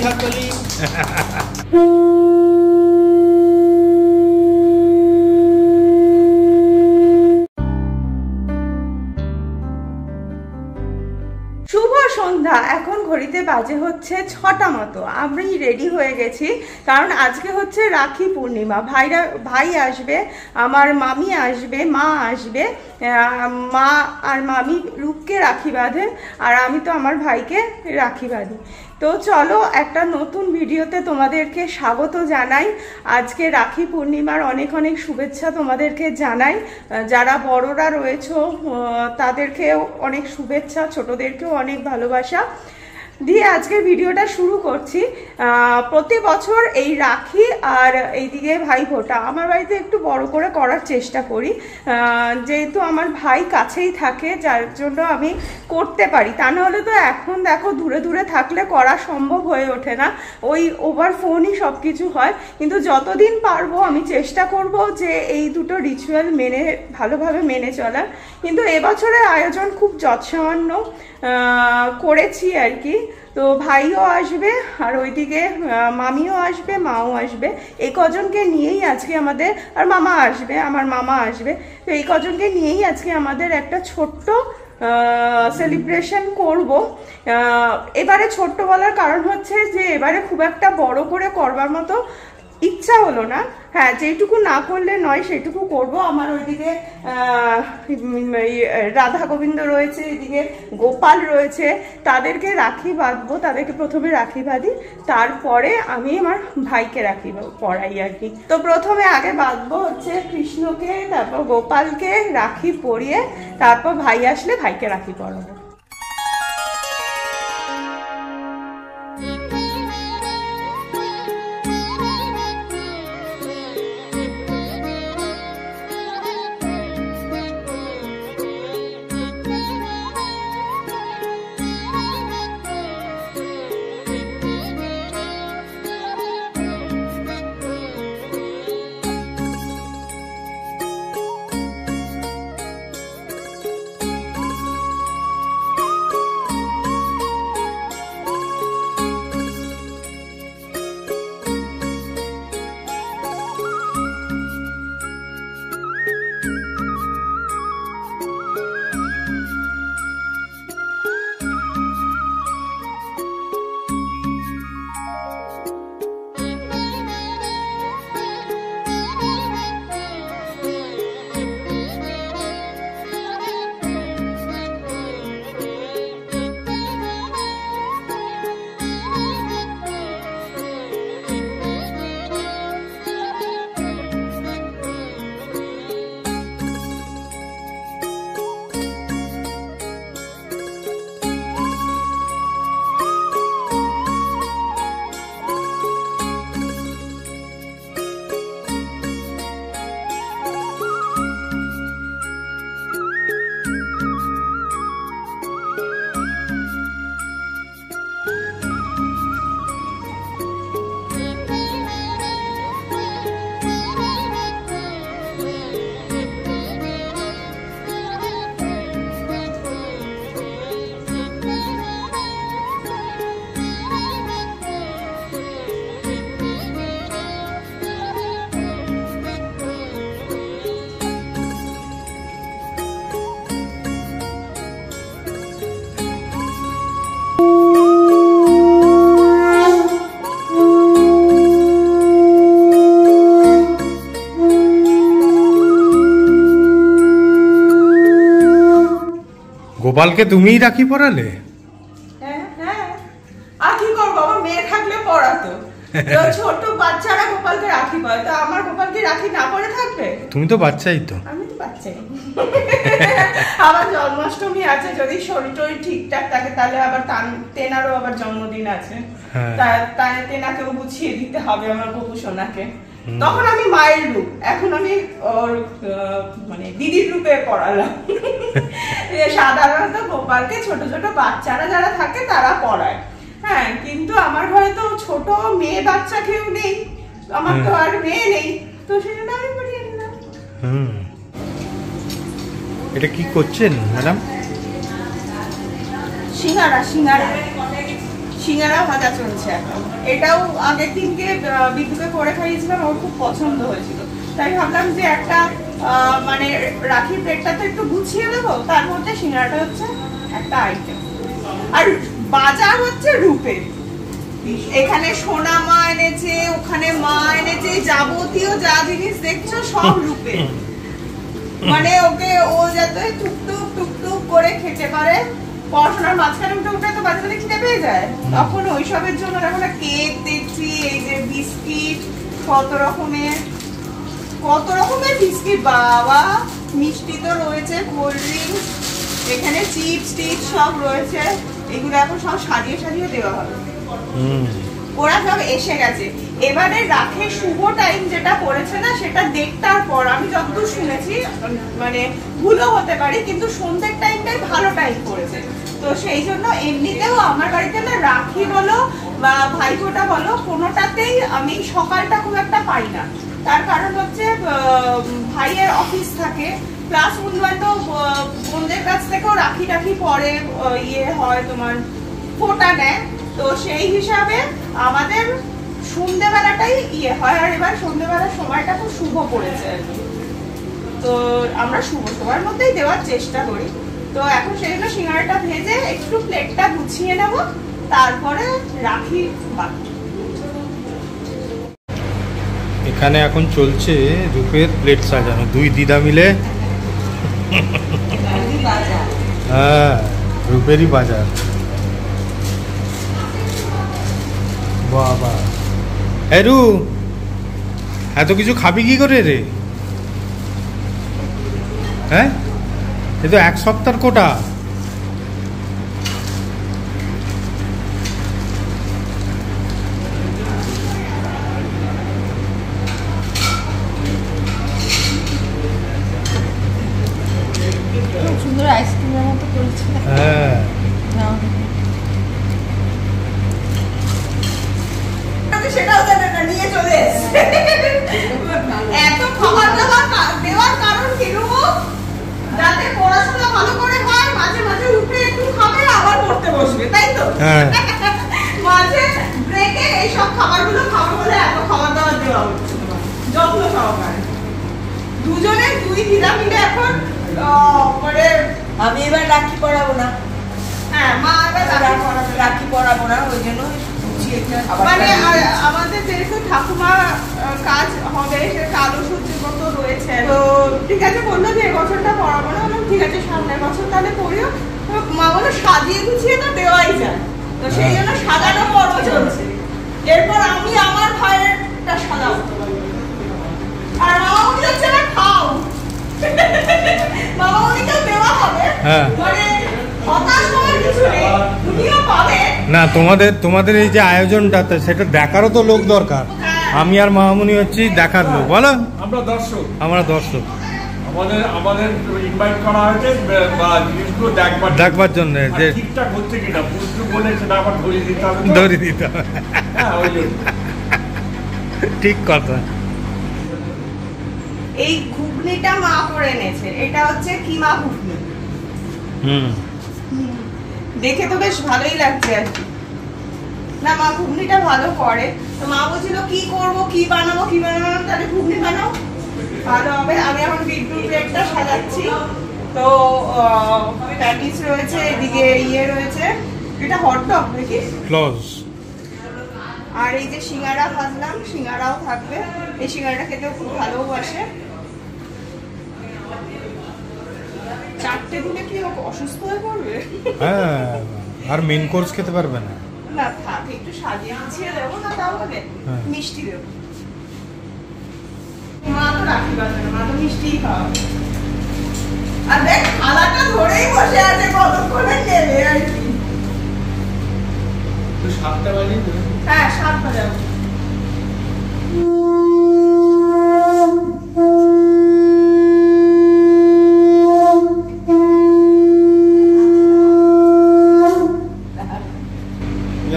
হাততালি। শুভ সন্ধ্যা। এখন ঘড়িতে বাজে হচ্ছে 6টা মতো। আমি রেডি হয়ে গেছি, কারণ আজকে হচ্ছে রাখি পূর্ণিমা। ভাই আসবে, আমার মামি আসবে, মা আসবে। মা আর মামি রূপকে রাখি বাঁধে, আর আমি তো আমার ভাইকে রাখি বাঁধি। তো চলো একটা নতুন ভিডিওতে তোমাদেরকে স্বাগত জানাই। আজকে রাখি পূর্ণিমার অনেক অনেক শুভেচ্ছা তোমাদেরকে জানাই। যারা বড়রা রয়েছো তাদেরকেও অনেক শুভেচ্ছা, ছোটদেরকেও অনেক ভালোবাসা দিয়ে আজকে ভিডিওটা শুরু করছি। প্রতি বছর এই রাখি আর এইদিকে ভাইফোঁটা আমার বাড়িতে একটু বড় করে করার চেষ্টা করি, যেহেতু আমার ভাই কাছেই থাকে, যার জন্য আমি করতে পারি। তা নাহলে তো এখন দেখো দূরে দূরে থাকলে করা সম্ভব হয়ে ওঠে না, ওই ওভার ফোনই সব কিছু হয়। কিন্তু যতদিন পারবো আমি চেষ্টা করব যে এই দুটো রিচুয়াল ভালোভাবে মেনে চলার। কিন্তু এবছরের আয়োজন খুব যৎসামান্য করেছি আর কি। তো ভাইও আসবে, আর ওইদিকে মামিও আসবে, মাও আসবে। এই কজনকে নিয়েই আজকে আমাদের, আর মামা আসবে, আমার মামা আসবে। তো এই কজনকে নিয়েই আজকে আমাদের একটা ছোট্ট সেলিব্রেশন করব। এবারে ছোট্ট বলার কারণ হচ্ছে যে এবারে খুব একটা বড় করে করবার মতো ইচ্ছা হলো না। হ্যাঁ, যেটুকু না করলে নয় সেটুকু করব। আমার ওইদিকে রাধা গোবিন্দ রয়েছে, এদিকে গোপাল রয়েছে, তাদেরকে রাখি বাঁধবো। তাদেরকে প্রথমে রাখি বাঁধি, তারপরে আমি আমার ভাইকে রাখি পরাই আর কি। তো প্রথমে আগে বাঁধবো হচ্ছে কৃষ্ণকে, তারপর গোপালকে রাখি পরিয়ে, তারপর ভাই আসলে ভাইকে রাখি পরাবো। গোপালকে তুমিই রাখি পরালে? হ্যাঁ হ্যাঁ, আর কি করবো, আমার মেয়ে থাকলে পরাতো। ছোট বাচ্চারা গোপালকে রাখি পরায়, তো আমার গোপালকে রাখি না পরে থাকবে? তুমি তো বাচ্চাই তো। আমি তো বাচ্চাই। আবার জন্মাষ্টমী আছে, যদি শরীর টরীর ঠিকঠাক থাকে তাহলে আবার তেনারও আবার জন্মদিন আছে, তাই তেনাকেও গুছিয়ে দিতে হবে আমার গোপু সোনাকে। তখন আমি মায়ের রূপ, এখন আমি ওর মানে দিদির রূপে পড়ালাম। সাধারণত গোপালকে ছোট ছোট বাচ্চারা যারা থাকে তারা পড়ায়। হ্যাঁ, কিন্তু আমার ঘরে তো ছোট মেয়ে বাচ্চা কেউ নেই, আমার তো আর মেয়ে নেই, তো সেজন্য আমি পড়িয়ে নিলাম। এটা কি করছেন ম্যাডাম? সিঙ্গারা সিঙ্গারা ভাজা চলছে এখন। এটাও আগের দিনকে বিদ্যুৎকে করে খাইয়েছিলাম, ওর খুব পছন্দ হয়েছিল, তাই ভাবলাম যে একটা মানে রাখি প্লেটটা তো একটু গুছিয়ে দেবো, তার মধ্যে সিঙ্গারাটা হচ্ছে একটা আইটেম। আর বাজার হচ্ছে রূপে, এখানে সোনা মা এনেছে, ওখানে মা এনেছে, যাবতীয় যা জিনিস দেখছো সব রূপে। মানে ওকে ও যাতে টুকটুক টুকটুক করে খেতে পারে, পড়াশোনার মাঝখানে উঠে উঠে তো বাচ্চাদের খিদে পেয়ে যায়, তখন ওইসবের জন্য এখন কেক দেখছি, এই যে বিস্কিট, কত রকমের বিস্কিট, বাবা মিষ্টি তো রয়েছে, কোল্ড ড্রিঙ্কস, এখানে চিপস টিপস সব রয়েছে, এগুলো এখন সব সাজিয়ে সাজিয়ে দেওয়া হবে। ওরা সব এসে গেছে। এবারে রাখের শুভ টাইম যেটা পড়েছে না, সেটা দেড়টার পর, আমি যতদূর শুনেছি, মানে ভুলও হতে পারে, কিন্তু সন্ধ্যের টাইমটাই ভালো টাইম পড়েছে। তো সেই জন্য এমনিতেও আমার বাড়িতে না রাখি বলো বা ভাইফোঁটা বলো, কোনোটাতেই আমি সকালটা খুব একটা পাই না। তার কারণ হচ্ছে ভাইয়ের অফিস থাকে, প্লাস বন্ধু বোনদের কাছ থেকেও রাখি টাখি পরে ইয়ে হয়, তোমার ফোঁটা নেয়, তো সেই হিসাবে আমাদের সন্ধ্যেবেলাটাই ইয়ে হয়। আর এবার সন্ধ্যেবেলার সময়টা খুব শুভ পড়েছে আর কি, তো আমরা শুভ সময়ের মধ্যেই দেওয়ার চেষ্টা করি। তো এখন সেই জন্য সিঙ্গারাটা ভেজে একটু প্লেটটা গুছিয়ে নেব, তারপরে রাখি বাকি। এখানে এখন চলছে রূপের প্লেট সাজানো, দুই দিদা মিলে। হ্যাঁ, রূপেরই বাজার। বাবা, রু এত কিছু খাবি কি করে রে? হ্যাঁ, এ তো এক সপ্তাহের কোটা। সুন্দর আইসক্রিমের মতো করেছে। হ্যাঁ, সেটাও জানে না, নিয়ে চলে এসেছে। এত খাবার দাবার দেওয়ার কারণ কি রূপ? যাতে পড়াশোনা ভালো করে হয়, মাঝে মাঝে উঠে একটু খাবে, আবার পড়তে বসবে, তাই তো? মাঝে ব্রেকে এইসব খাবারগুলো খাবে বলে এত খাবার দাবার দেওয়া হচ্ছে যত্ন সহকারে। দুজনে দুই দিদা মিলে এখন মানে আমি এবার রাখি পরাবো না। হ্যাঁ, মা এবার রাখি পরাবো না, ওই জন্য মানে আমাদের যেহেতু ঠাকুমা কাজ হবে, সেটা আলো সূর্যের মতো রয়েছে, তো ঠিক আছে বললো যে এবছরটা পড়াবো না, বললাম ঠিক আছে সামনের বছর তাহলে পড়িও। মা বললো সাজিয়ে গুছিয়ে তো দেওয়াই যায়, তো সেই জন্য সাজানো পর্ব চলছে। এরপর আমি আমার ভাইয়েরটা সাজাবো, আর মামা বলছে হচ্ছে না খাও, মামা বলছেও দেওয়া হবে, মানে হতাশ হওয়ার কিছু নেই, তুমিও পাবে না। তোমাদের এই যে আয়োজনটা, সেটা দেখারও তো লোক দরকার। আমি আর মামুনি হচ্ছি দেখার লোক, বলো। আমরা দর্শক, আমাদের ইনভাইট করা হয়েছে বা জিনিসগুলো দেখবার জন্য, যে ঠিকঠাক হচ্ছে কিনা বুঝতে বলে সেটা আবার ধরিয়ে দিতে হবে, হ্যাঁ ওই জন্য। ঠিক কথা। এই ঘুগনিটা মা করে এনেছে, এটা হচ্ছে কিমা ঘুগনি। দেখে তো বেশ ভালোই লাগছে আর কি। না, মা ঘুগনিটা ভালো করে, তো মা বলছিল কি করবো, কি বানাবো, তাহলে ঘুগনি বানাও, ভালো হবে। আমি এখন বিটরুট ব্রেডটা সাজাচ্ছি, তো প্যাটিস রয়েছে, এদিকে ইয়ে রয়েছে, এটা হটডগ নাকি ক্লজ, আর এই যে সিঙ্গারা ভাজলাম, সিঙ্গারাও থাকবে। এই সিঙ্গারাটা খেতেও খুব ভালোবাসে। চারটে দিনে কি অসুস্থ হয়ে পড়বে? হ্যাঁ, আর মেন কোর্স খেতে পারবে না। না থাক, একটু সাজিয়ে গুছিয়ে দেবো না, তাহলে মিষ্টি দেবো। মা তো রাখি বাঁধবে না, মা তো মিষ্টিই খাওয়াবে। আর দেখ থালাটা ধরেই বসে আছে, কতক্ষণে নেবে আর কি। 7টা বাজে? হ্যাঁ, 7 বাজাবো।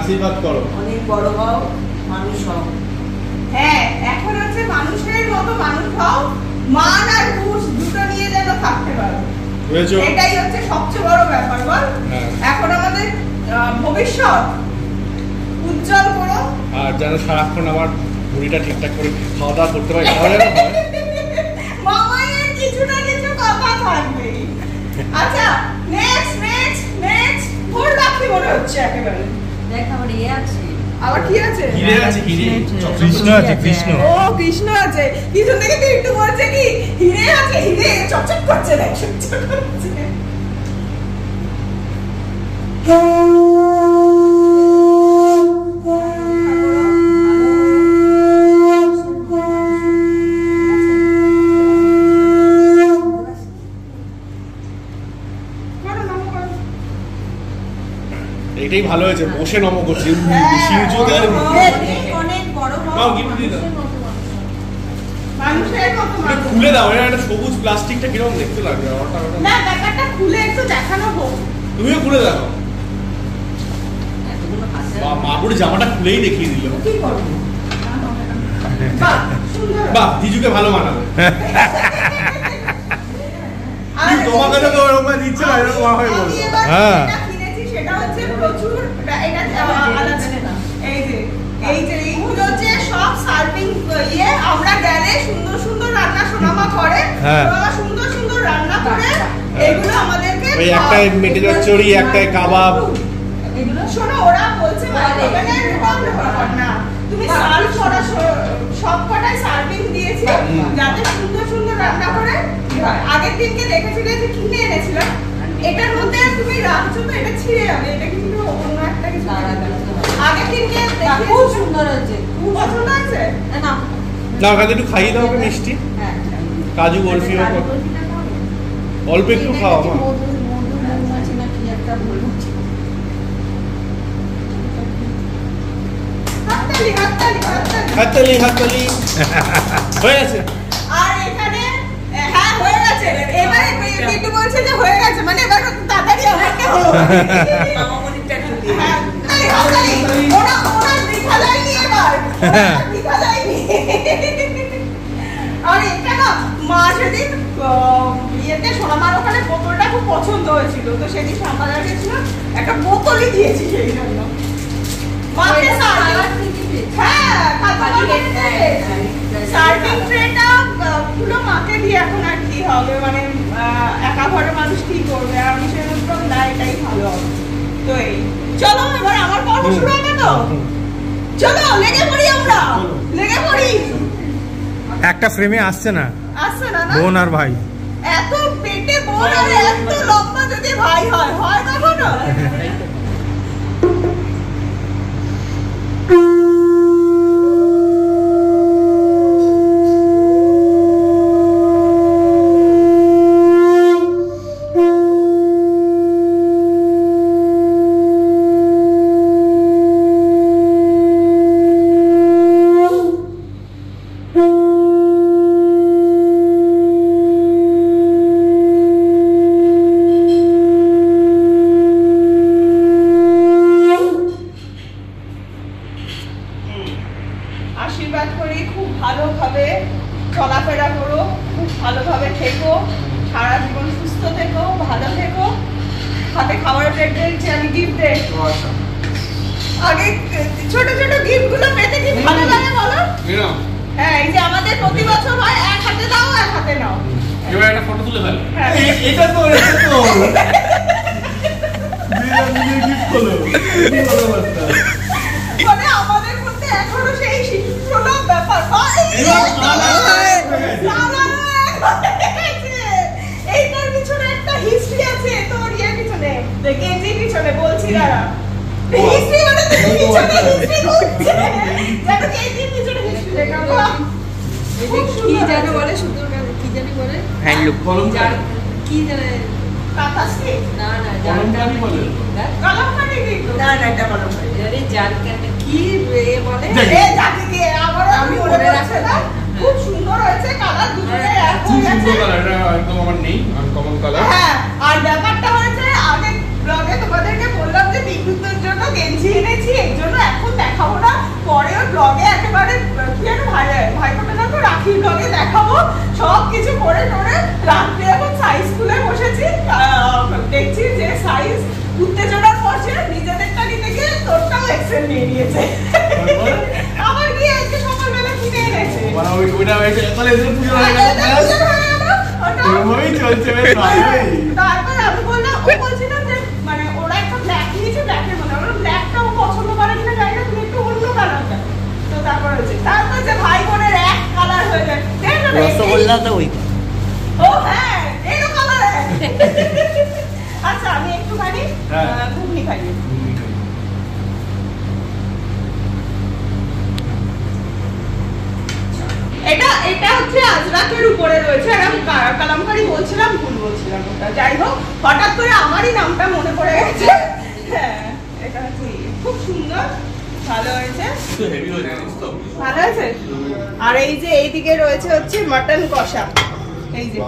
আশীর্বাদ করো, অনেক বড় হও, মানুষ হও। হ্যাঁ, এখন হচ্ছে মানুষের মতো মানুষ হও, মান আর হুঁশ দুটো নিয়ে যেন থাকতে পারো, এটাই হচ্ছে সবচেয়ে বড় ব্যাপার। বল, এখন আমাদের ভবিষ্যৎ উজ্জ্বল করো। আর যেন সারাক্ষণ আমার ভুঁড়িটা ঠিকঠাক করে খাওয়া দাওয়া করতে পারি, খাওয়া যেন হয়। মামায়ের কিছু না কিছু কথা থাকবে। আচ্ছা নেক্সট ভোর রাখি মনে হচ্ছে একেবারে। দেখ আমার ইয়ে আছে, আবার কি আছে? হিরে আছে, হিরে। কৃষ্ণ আছে, কৃষ্ণ। ও কৃষ্ণ আছে। কিছু থেকে তুই একটু বলছে কি হিরে আছে, হিরে চকচক করছে, দেখ চকচক করছে। এটাই ভালো হয়েছে, বসে নম করছি। শিবজোদের অনেক বড় নাও, gift দিয়ে দাও। মানুষের মতো মানুষ। খুলে দাও, এটা সবুজ প্লাস্টিকটা কিরকম দেখতে লাগবে। না ব্যাপারটা খুলে একটু দেখানো হোক। তুমিও খুলে দেখো। এতগুলো কাছে মাপুর জামাটা খুলেই দেখিয়ে দিল। কি করবো? বাহ সুন্দর। বাহ, দিজুকে ভালো মানাবে। আর তোমাকে তো ওরকম দিচ্ছে না, এরকম হয়ে আমি বলবো। এবার হ্যাঁ। যেটা কিনেছি সেটা হচ্ছে প্রচুর, এটা আলাদা না। এই যে এইগুলো হচ্ছে সব সার্ভিং ইয়ে, আমরা গেলে সুন্দর সুন্দর রান্না সোনামা করে, হ্যাঁ। সোনামা সুন্দর সুন্দর রান্না করে এগুলো আমাদেরকে ওই একটা মেটে চচ্চড়ি, একটা কাবাব। এগুলো শোনো ওরা বলছে না তুমি সাল ছড়া সব কটাই সার্ভিং দিয়েছি যাতে সুন্দর সুন্দর রান্না করে। আগের দিনকে দেখেছিলে যে কিনে এনেছিলাম, এটার মধ্যে তুমি রাখছো তো এটা ছিঁড়ে যাবে, এটা কিন্তু অন্য একটা কিছু। আগের দিনকে খুব সুন্দর হয়েছে, খুব পছন্দ আছে। না না, ওখানে একটু খাইয়ে দাও ওকে মিষ্টি, হ্যাঁ কাজু বরফিও অল্প একটু খাওয়া। মৌমাছি না কি একটা বলছি। হাততালি হাততালি হাততালি। হাততালি হাততালি। হয়ে গেছে। আর এখানে হ্যাঁ হয়ে গেছে। এবারে একটু বলছে যে হয়ে গেছে, মানে এবার তাড়াতাড়ি আমাকে হলো। মামামণিটা একটু দিয়ে হ্যাঁ, হাততালি, হাততালি। ওরা বৃথা যায়নি এবার, বৃথা যায়নি। আর এটা না মা সেদিন ইয়েতে সোনামার ওখানে বোতলটা খুব পছন্দ হয়েছিল, তো সেদিন শ্যামবাজার গেছিলাম, একটা বোতলই দিয়েছি সেই জন্য। মাকে সার্ভিং ট্রেটা পুরো মাকে দিয়ে এখন আর কি হবে, মানে একা ঘরে মানুষ কি করবে, আর আমি সেরকম না, এটাই ভালো হবে। তো এই চলো এবার আমার পর্ব শুরু হবে তো, চলো লেগে পড়ি, আমরা লেগে পড়ি। একটা ফ্রেমে আসছে না, আসছে না না বোন আর ভাই। এত পেটে বোন আর এত লম্বা যদি ভাই হয়, হয় কখনো? আশীর্বাদ করি খুব ভালোভাবে চলাফেরা করো, খুব ভালোভাবে থেকো, সারা জীবন সুস্থ থেকো, ভালো থেকো। হাতে খাবারের প্লেট দিয়েছি আমি, গিফট দে। আগে ছোট ছোট গিফট গুলো পেতে কি ভালো লাগে বলো? হ্যাঁ, এই যে আমাদের প্রতি বছর হয় এক হাতে দাও এক হাতে নাও। এবার একটা ফটো তুলে ফেল। হ্যাঁ। এটা তো গিফট হলো। মানে আমাদের মধ্যে এখনো সেই শিশুসুলভ ব্যাপার এইটার পিছনে একটা হিস্ট্রি আছে, তোর ইয়ের পিছনে গেঞ্জির পিছনে বলছি দাঁড়া। হিস্ট্রি মানে পিছনে হিস্ট্রি করছে, যেন গেঞ্জির পিছনে হিস্ট্রি লেখা। কি জানি বলে, সুন্দর কি জানি বলে, হ্যান্ডলুম কলম কি জানে কাকাসি না না কলমকারি বলে। কলমকারি কিন্তু না না এটা বলো আরে জান কেন কি এ বলে এ জাতি কে আবার আমি মনে রাখছে না, খুব সুন্দর হয়েছে কালার, দুটোই এক খুব হয়ে সুন্দর গেছে। কালার, এটা একদম আমার নেই, আনকমন কালার। হ্যাঁ, আর ব্যাপারটা হয়েছে আগে ব্লগে তোমাদেরকে বললাম যে বিদ্যুতের জন্য গেঞ্জি এনেছি, এর জন্য এখন দেখাবো না, পরে ওই ব্লগে একেবারে কি যেন ভাইফোঁটা না তো রাখি ব্লগে দেখাবো সব কিছু করে টোরে। রাত্রে এখন সাইজ খুলে বসেছি, দেখছি যে সাইজ উত্তেজনার পর নিজেদেরটা নিতে গিয়ে তোরটাও এক্সেল নিয়ে নিয়েছে। তাহলে এদের পুজো হয়ে গেল চলছে তারপর আমি বললাম, ও বলছিল যে মানে ওরা একটা ব্ল্যাক নিয়েছে, ব্ল্যাকের মধ্যে আমরা ব্ল্যাকটা ও পছন্দ করে কিনা জানি না, তুমি একটু অন্য কালারটা। তো তারপর হচ্ছে তারপর যে ভাই বোনের এক কালার হয়ে যায়। রসগোল্লা তো ওই ও হ্যাঁ, এই তো কালার। আচ্ছা আমি একটুখানি ঘুগনি খাই। এটা হচ্ছে আজরাকের উপরে রয়েছে, আর আমি কালামকারি বলছিলাম, ভুল বলছিলাম ওটা। যাই হোক, হঠাৎ করে আমারই নামটা মনে পড়ে গেছে। হ্যাঁ, এটা হচ্ছে খুব সুন্দর, ভালো হয়েছে, ভালো হয়েছে। আর এই যে এইদিকে রয়েছে হচ্ছে মাটন কষা, এই যে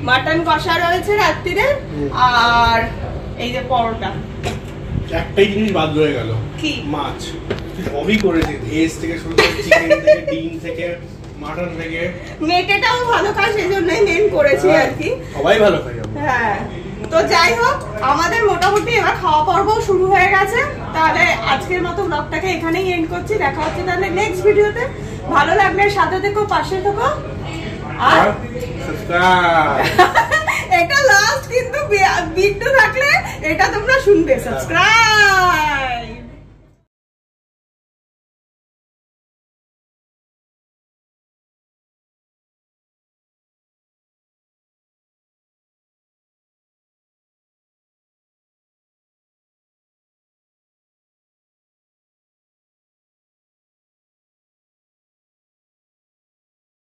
মাটন কষা রয়েছে রাত্রিরে, আর এই যে পরোটা। একটাই জিনিস বাদ রয়ে গেল, কি? মাছ। সবই করেছে, ভেজ থেকে শুরু করে চিকেন থেকে ডিম থেকে মাটন থেকে। মেটেটাও ভালো খায়, সেজন্যই মেন করেছি আর কি। সবাই ভালো খাই আমরা। হ্যাঁ, তো যাই হোক, আমাদের মোটামুটি এবার খাওয়া পর্ব শুরু হয়ে গেছে। তাহলে আজকের মতো ব্লগটাকে এখানেই এন্ড করছি। দেখা হচ্ছে তাহলে নেক্সট ভিডিওতে। ভালো লাগলে সাথে থেকো, পাশে থেকো, আর এটা লাস্ট কিন্তু ভিডিও থাকলে এটা তোমরা শুনবে। সাবস্ক্রাইব।